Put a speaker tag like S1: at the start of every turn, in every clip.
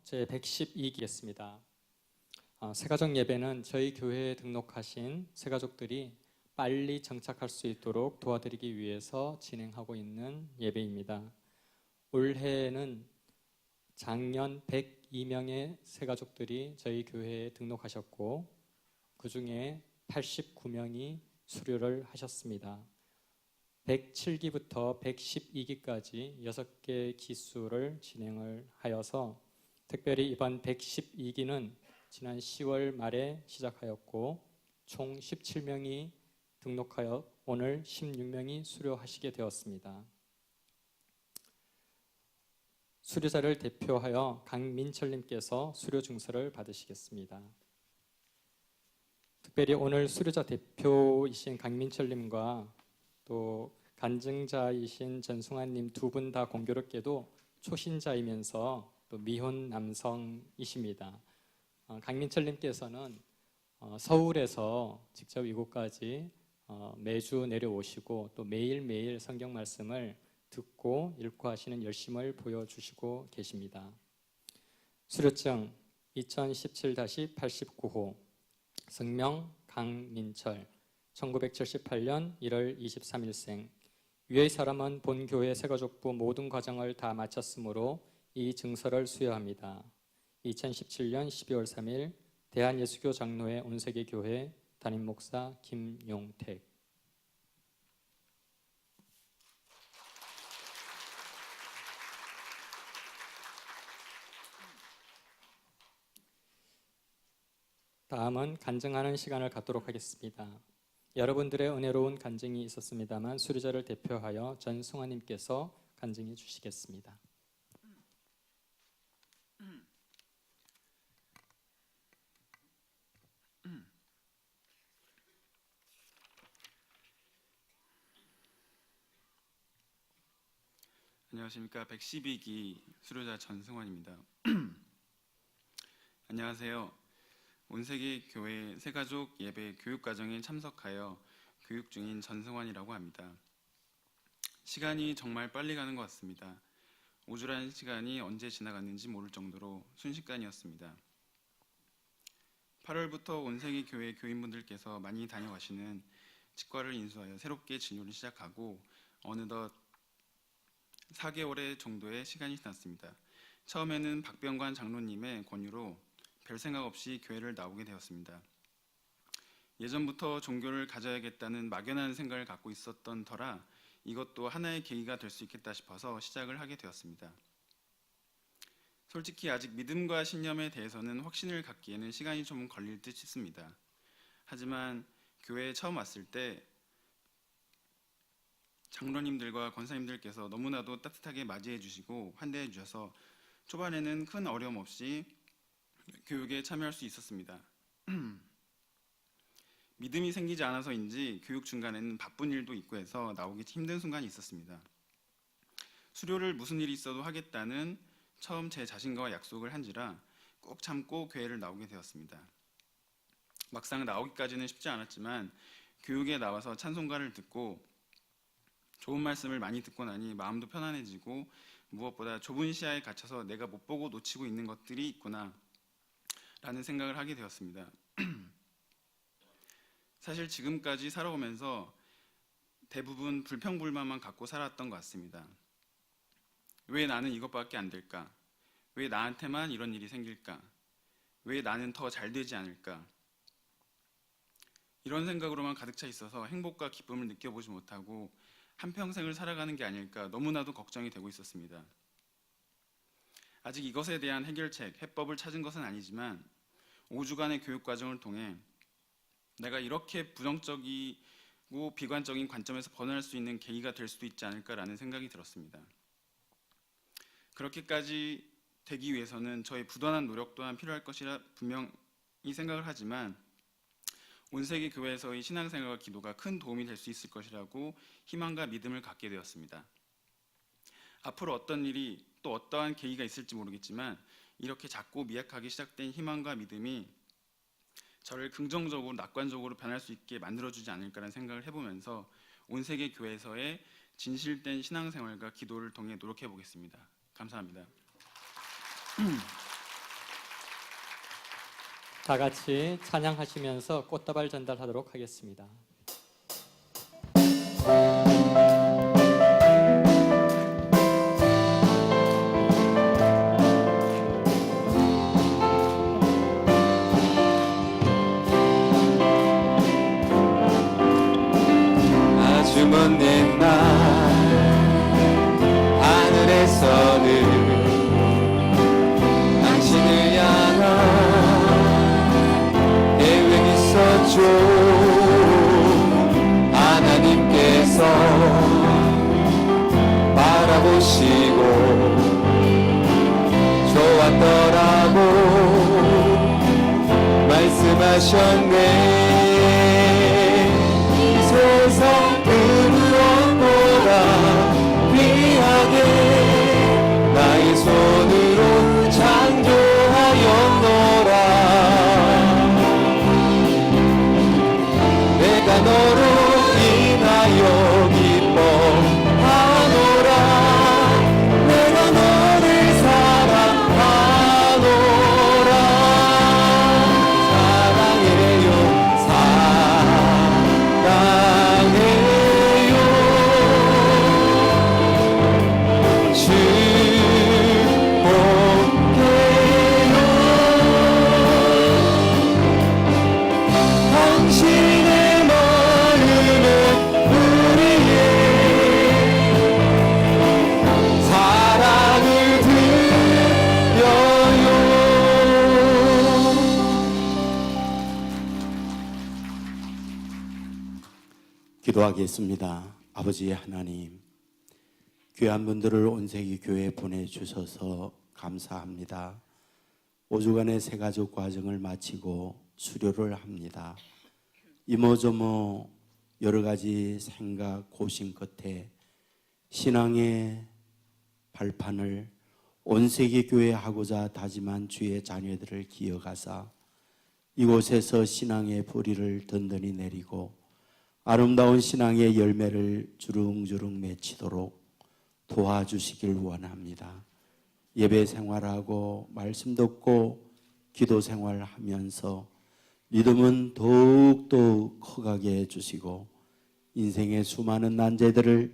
S1: 제 112기였습니다. 새가족 예배는 저희 교회에 등록하신 새가족들이 빨리 정착할 수 있도록 도와드리기 위해서 진행하고 있는 예배입니다. 올해는 작년 102명의 새가족들이 저희 교회에 등록하셨고 그 중에 89명이 수료를 하셨습니다. 107기부터 112기까지 6개 기수를 진행을 하여서 특별히 이번 112기는 지난 10월 말에 시작하였고 총 17명이 등록하여 오늘 16명이 수료하시게 되었습니다. 수료자를 대표하여 강민철님께서 수료 증서를 받으시겠습니다. 특별히 오늘 수료자 대표이신 강민철님과 또 간증자이신 전승환님 두 분 다 공교롭게도 초신자이면서 또 미혼 남성이십니다. 강민철님께서는 서울에서 직접 이곳까지 매주 내려오시고 또 매일매일 성경 말씀을 듣고 읽고 하시는 열심을 보여주시고 계십니다. 수료증 2017-89호 성명 강민철 1978년 1월 23일생. 위의 사람은 본 교회 새가족부 모든 과정을 다 마쳤으므로 이 증서를 수여합니다. 2017년 12월 3일 대한예수교 장로회 온세계교회 담임목사 김용택. 다음은 간증하는 시간을 갖도록 하겠습니다. 여러분들의 은혜로운 간증이 있었습니다만 수료자를 대표하여 전승환님께서 간증해 주시겠습니다.
S2: 안녕하십니까. 112기 수료자 전승환입니다. 안녕하세요. 온세계 교회 새가족 예배 교육과정에 참석하여 교육 중인 전승환이라고 합니다. 시간이 정말 빨리 가는 것 같습니다. 오주라는 시간이 언제 지나갔는지 모를 정도로 순식간이었습니다. 8월부터 온세계 교회 교인분들께서 많이 다녀가시는 치과를 인수하여 새롭게 진료를 시작하고 어느덧 4개월 정도의 시간이 지났습니다. 처음에는 박병관 장로님의 권유로 별 생각 없이 교회를 나오게 되었습니다. 예전부터 종교를 가져야겠다는 막연한 생각을 갖고 있었던 터라 이것도 하나의 계기가 될 수 있겠다 싶어서 시작을 하게 되었습니다. 솔직히 아직 믿음과 신념에 대해서는 확신을 갖기에는 시간이 좀 걸릴 듯 싶습니다. 하지만 교회에 처음 왔을 때 장로님들과 권사님들께서 너무나도 따뜻하게 맞이해 주시고 환대해 주셔서 초반에는 큰 어려움 없이 교육에 참여할 수 있었습니다. 믿음이 생기지 않아서인지 교육 중간에는 바쁜 일도 있고 해서 나오기 힘든 순간이 있었습니다. 수료를 무슨 일이 있어도 하겠다는 처음 제 자신과 약속을 한지라 꼭 참고 교회를 나오게 되었습니다. 막상 나오기까지는 쉽지 않았지만 교육에 나와서 찬송가를 듣고 좋은 말씀을 많이 듣고 나니 마음도 편안해지고 무엇보다 좁은 시야에 갇혀서 내가 못 보고 놓치고 있는 것들이 있구나 라는 생각을 하게 되었습니다. 사실 지금까지 살아오면서 대부분 불평불만만 갖고 살았던 것 같습니다. 왜 나는 이것밖에 안 될까? 왜 나한테만 이런 일이 생길까? 왜 나는 더 잘 되지 않을까? 이런 생각으로만 가득 차 있어서 행복과 기쁨을 느껴보지 못하고 한평생을 살아가는 게 아닐까 너무나도 걱정이 되고 있었습니다. 아직 이것에 대한 해결책, 해법을 찾은 것은 아니지만 5주간의 교육 과정을 통해 내가 이렇게 부정적이고 비관적인 관점에서 벗어날 수 있는 계기가 될 수도 있지 않을까라는 생각이 들었습니다. 그렇게까지 되기 위해서는 저의 부단한 노력 또한 필요할 것이라 분명히 생각을 하지만 온세계 교회에서의 신앙생활과 기도가 큰 도움이 될 수 있을 것이라고 희망과 믿음을 갖게 되었습니다. 앞으로 어떤 일이 또 어떠한 계기가 있을지 모르겠지만 이렇게 작고 미약하게 시작된 희망과 믿음이 저를 긍정적으로 낙관적으로 변할 수 있게 만들어주지 않을까라는 생각을 해보면서 온세계 교회에서의 진실된 신앙생활과 기도를 통해 노력해 보겠습니다. 감사합니다.
S1: 다 같이 찬양하시면서 꽃다발 전달하도록 하겠습니다.
S3: 아주 먼 옛날 하늘에서는 당신을 향한 계획이 있었죠. 하나님께서 바라보시고 좋았더라고 말씀하셨네. 이 세상 그 무엇보다 귀하게 나의 손으로 창조하였노라. 내가 너로 인하여 기뻐하노라. 내가 너를 사랑하노라. 사랑해요 사랑해요. 축복해요. 당신의 마음은 우리의 사랑을 드려요. 기도하겠습니다. 아버지 하나님, 귀한 분들을 온세기 교회에 보내주셔서 감사합니다. 5주간의 새가족 과정을 마치고 수료를 합니다. 이모저모 여러 가지 생각, 고심 끝에 신앙의 발판을 온세기 교회에 하고자 다짐한 주의 자녀들을 기억하사 이곳에서 신앙의 뿌리를 든든히 내리고 아름다운 신앙의 열매를 주릉주릉 맺히도록 도와주시길 원합니다. 예배 생활하고 말씀 듣고 기도 생활하면서 믿음은 더욱더욱 커가게 해주시고 인생의 수많은 난제들을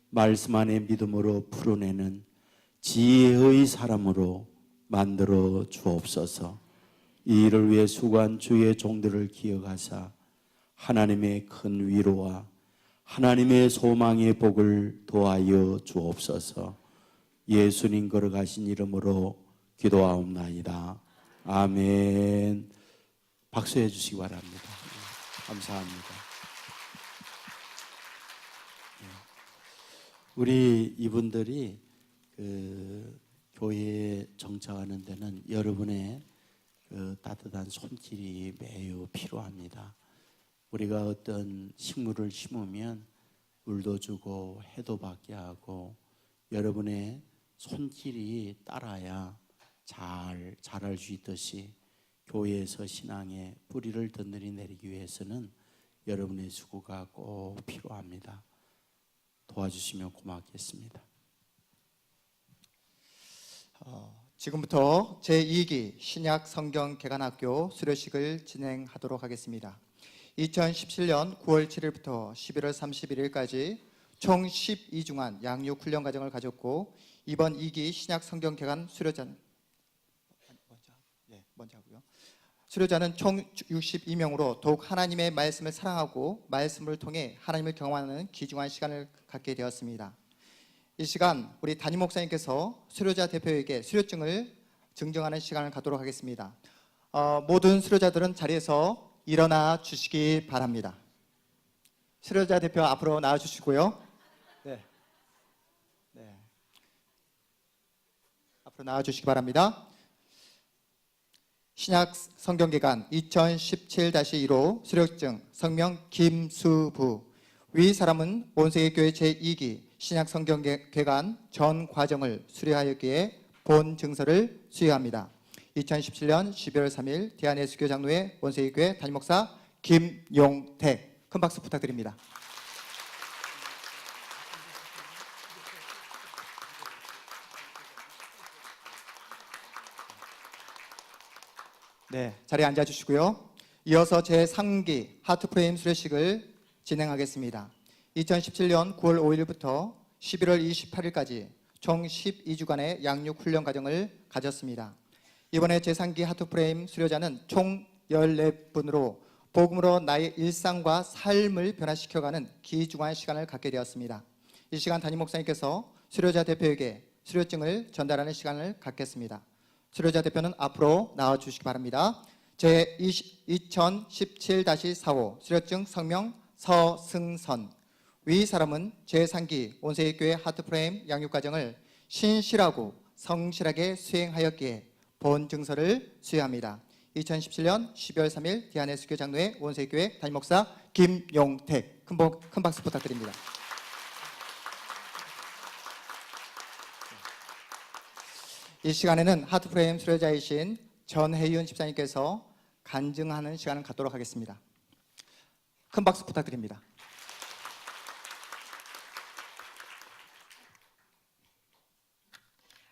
S3: 말씀 안에 믿음으로 풀어내는 지혜의 사람으로 만들어 주옵소서. 이 일을 위해 수고한 주의 종들을 기억하사 하나님의 큰 위로와 하나님의 소망의 복을 도하여 주옵소서. 예수님 걸어가신 이름으로 기도하옵나이다. 아멘. 박수해 주시기 바랍니다. 감사합니다. 우리 이분들이 그 교회에 정착하는 데는 여러분의 그 따뜻한 손길이 매우 필요합니다. 우리가 어떤 식물을 심으면 물도 주고 해도 받게 하고 여러분의 손길이 따라야 잘 자랄 수 있듯이 교회에서 신앙의 뿌리를 든든히 내리기 위해서는 여러분의 수고가 꼭 필요합니다. 도와주시면 고맙겠습니다.
S4: 지금부터 제2기 신약 성경 개관학교 수료식을 진행하도록 하겠습니다. 2017년 9월 7일부터 11월 31일까지 총 12주간 양육 훈련 과정을 가졌고 이번 2기 신약 성경 개관 수료자는 수료자는 총 62명으로 더욱 하나님의 말씀을 사랑하고 말씀을 통해 하나님을 경험하는 귀중한 시간을 갖게 되었습니다. 이 시간 우리 담임 목사님께서 수료자 대표에게 수료증을 증정하는 시간을 갖도록 하겠습니다. 모든 수료자들은 자리에서 일어나 주시기 바랍니다. 수료자 대표 앞으로 나와 주시고요. 네. 앞으로 나와 주시기 바랍니다. 신약 성경개관 2017-1호 수료증 성명 김수부. 위 사람은 온세계교회 제2기 신약 성경개관 전 과정을 수료하였기에 본 증서를 수여합니다. 2017년 12월 3일 대한예수교 장로회 온세계교회 담임목사 김용태. 큰 박수 부탁드립니다. 네, 자리에 앉아주시고요. 이어서 제3기 하트프레임 수료식을 진행하겠습니다. 2017년 9월 5일부터 11월 28일까지 총 12주간의 양육 훈련 과정을 가졌습니다. 이번에 제3기 하트프레임 수료자는 총 14분으로 복음으로 나의 일상과 삶을 변화시켜가는 귀중한 시간을 갖게 되었습니다. 이 시간 담임 목사님께서 수료자 대표에게 수료증을 전달하는 시간을 갖겠습니다. 수료자 대표는 앞으로 나와주시기 바랍니다. 제2017-45 수료증 성명 서승선. 위 사람은 제3기 온세교회 하트프레임 양육과정을 신실하고 성실하게 수행하였기에 본 증서를 수여합니다. 2017년 12월 3일 디아네스교 장로회 온세교회 담임목사 김용택. 큰 박수 부탁드립니다. 이 시간에는 하트프레임 수료자이신 전혜윤 집사님께서 간증하는 시간을 갖도록 하겠습니다. 큰 박수 부탁드립니다.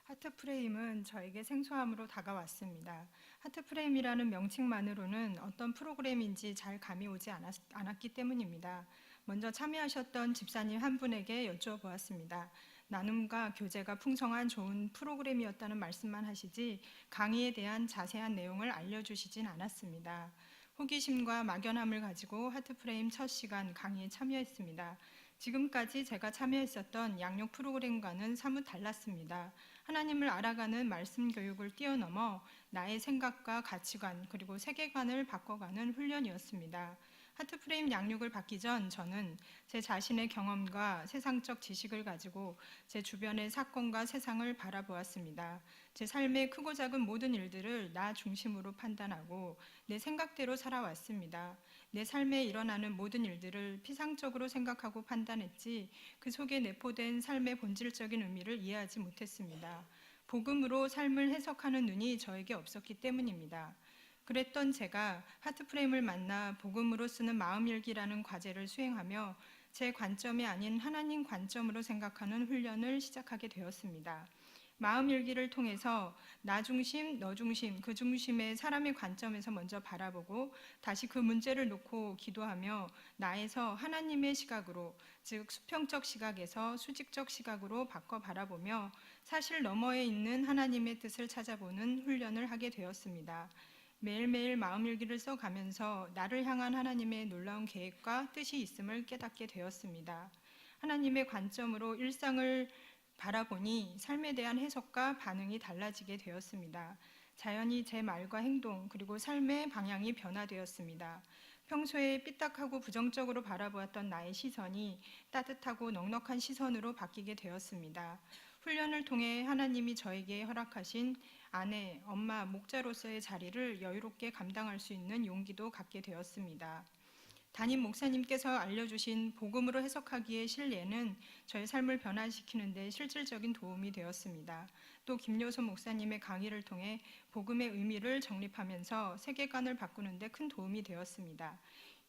S5: 하트프레임은 저에게 생소함으로 다가왔습니다. 하트프레임이라는 명칭만으로는 어떤 프로그램인지 잘 감이 오지 않았기 때문입니다. 먼저 참여하셨던 집사님 한 분에게 여쭈어보았습니다. 나눔과 교제가 풍성한 좋은 프로그램이었다는 말씀만 하시지 강의에 대한 자세한 내용을 알려주시진 않았습니다. 호기심과 막연함을 가지고 하트프레임 첫 시간 강의에 참여했습니다. 지금까지 제가 참여했었던 양육 프로그램과는 사뭇 달랐습니다. 하나님을 알아가는 말씀 교육을 뛰어넘어 나의 생각과 가치관 그리고 세계관을 바꿔가는 훈련이었습니다. 하트프레임 양육을 받기 전 저는 제 자신의 경험과 세상적 지식을 가지고 제 주변의 사건과 세상을 바라보았습니다. 제 삶의 크고 작은 모든 일들을 나 중심으로 판단하고 내 생각대로 살아왔습니다. 내 삶에 일어나는 모든 일들을 피상적으로 생각하고 판단했지 그 속에 내포된 삶의 본질적인 의미를 이해하지 못했습니다. 복음으로 삶을 해석하는 눈이 저에게 없었기 때문입니다. 그랬던 제가 하트프레임을 만나 복음으로 쓰는 마음일기라는 과제를 수행하며 제 관점이 아닌 하나님 관점으로 생각하는 훈련을 시작하게 되었습니다. 마음일기를 통해서 나 중심, 너 중심, 그 중심의 사람의 관점에서 먼저 바라보고 다시 그 문제를 놓고 기도하며 나에서 하나님의 시각으로, 즉 수평적 시각에서 수직적 시각으로 바꿔 바라보며 사실 너머에 있는 하나님의 뜻을 찾아보는 훈련을 하게 되었습니다. 매일매일 마음일기를 써가면서 나를 향한 하나님의 놀라운 계획과 뜻이 있음을 깨닫게 되었습니다. 하나님의 관점으로 일상을 바라보니 삶에 대한 해석과 반응이 달라지게 되었습니다. 자연히 제 말과 행동 그리고 삶의 방향이 변화되었습니다. 평소에 삐딱하고 부정적으로 바라보았던 나의 시선이 따뜻하고 넉넉한 시선으로 바뀌게 되었습니다. 훈련을 통해 하나님이 저에게 허락하신 아내, 엄마, 목자로서의 자리를 여유롭게 감당할 수 있는 용기도 갖게 되었습니다. 담임 목사님께서 알려주신 복음으로 해석하기의 신뢰는 저의 삶을 변화시키는 데 실질적인 도움이 되었습니다. 또 김요소 목사님의 강의를 통해 복음의 의미를 정립하면서 세계관을 바꾸는 데 큰 도움이 되었습니다.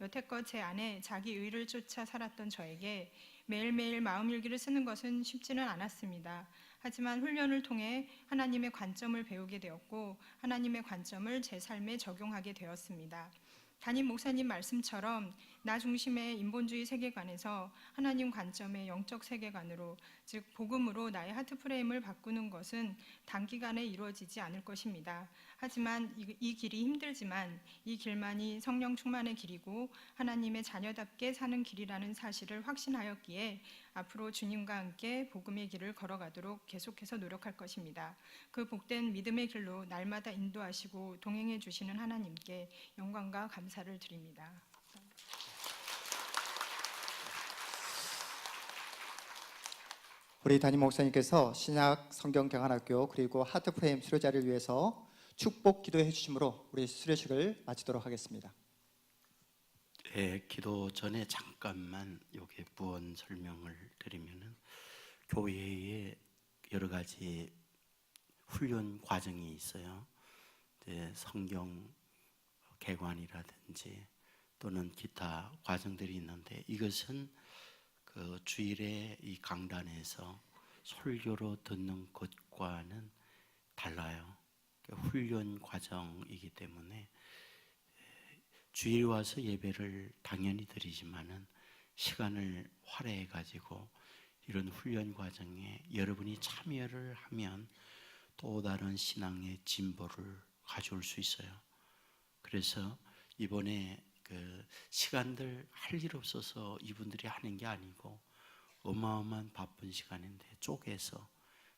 S5: 여태껏 제 안에 자기 의를 쫓아 살았던 저에게 매일매일 마음일기를 쓰는 것은 쉽지는 않았습니다. 하지만 훈련을 통해 하나님의 관점을 배우게 되었고 하나님의 관점을 제 삶에 적용하게 되었습니다. 담임 목사님 말씀처럼 나 중심의 인본주의 세계관에서 하나님 관점의 영적 세계관으로, 즉 복음으로 나의 하트프레임을 바꾸는 것은 단기간에 이루어지지 않을 것입니다. 하지만 이 길이 힘들지만 이 길만이 성령 충만의 길이고 하나님의 자녀답게 사는 길이라는 사실을 확신하였기에 앞으로 주님과 함께 복음의 길을 걸어가도록 계속해서 노력할 것입니다. 그 복된 믿음의 길로 날마다 인도하시고 동행해 주시는 하나님께 영광과 감사를 드립니다.
S4: 우리 담임 목사님께서 신약 성경경한학교 그리고 하트프레임 수료자를 위해서 축복 기도해 주심으로 우리 수료식을 마치도록 하겠습니다.
S3: 예, 기도 전에 잠깐만 여기 부원 설명을 드리면은 교회에 여러 가지 훈련 과정이 있어요. 성경 개관이라든지 또는 기타 과정들이 있는데 이것은 그 주일에 이 강단에서 설교로 듣는 것과는 달라요. 그 훈련 과정이기 때문에 주일에 와서 예배를 당연히 드리지만은 시간을 할애해 가지고 이런 훈련 과정에 여러분이 참여를 하면 또 다른 신앙의 진보를 가져올 수 있어요. 그래서 이번에 그 시간들 할 일 없어서 이분들이 하는 게 아니고 어마어마한 바쁜 시간인데 쪼개서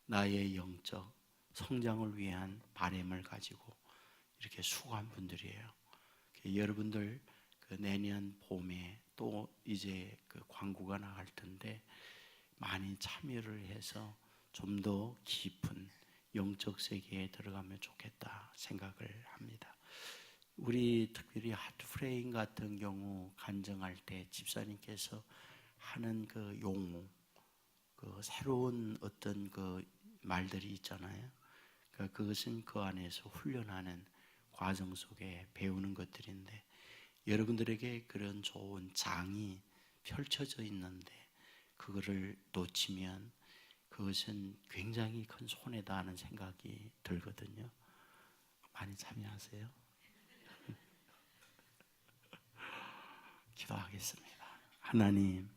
S3: 나의 영적 성장을 위한 바램을 가지고 이렇게 수고한 분들이에요. 여러분들 그 내년 봄에 또 이제 그 광고가 나갈 텐데 많이 참여를 해서 좀 더 깊은 영적 세계에 들어가면 좋겠다 생각을 합니다. 우리 특별히 하트프레임 같은 경우 간증할 때 집사님께서 하는 그 용어, 그 새로운 어떤 그 말들이 있잖아요. 그러니까 그것은 그 안에서 훈련하는 과정 속에 배우는 것들인데 여러분들에게 그런 좋은 장이 펼쳐져 있는데 그거를 놓치면 그것은 굉장히 큰 손해다 하는 생각이 들거든요. 많이 참여하세요. 기도하겠습니다. 하나님,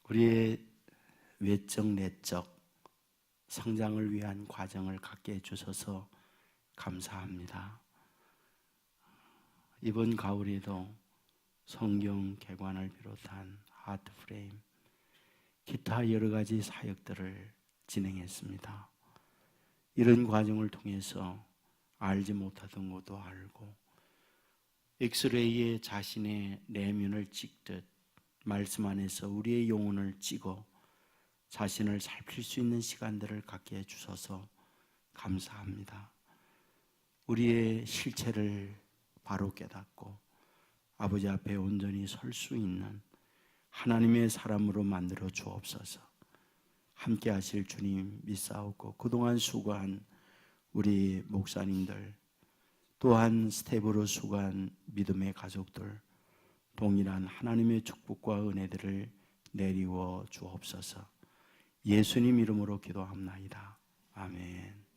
S3: 우리의 외적 내적 성장을 위한 과정을 갖게 해주셔서 감사합니다. 이번 가을에도 성경 개관을 비롯한 하트프레임, 기타 여러 가지 사역들을 진행했습니다. 이런 과정을 통해서 알지 못하던 것도 알고 엑스레이에 자신의 내면을 찍듯 말씀 안에서 우리의 영혼을 찍어 자신을 살필 수 있는 시간들을 갖게 해주셔서 감사합니다. 우리의 실체를 바로 깨닫고 아버지 앞에 온전히 설 수 있는 하나님의 사람으로 만들어 주옵소서. 함께 하실 주님 믿사오고 그동안 수고한 우리 목사님들 또한 스텝으로 수고한 믿음의 가족들 동일한 하나님의 축복과 은혜들을 내리워 주옵소서. 예수님 이름으로 기도합나이다. 아멘.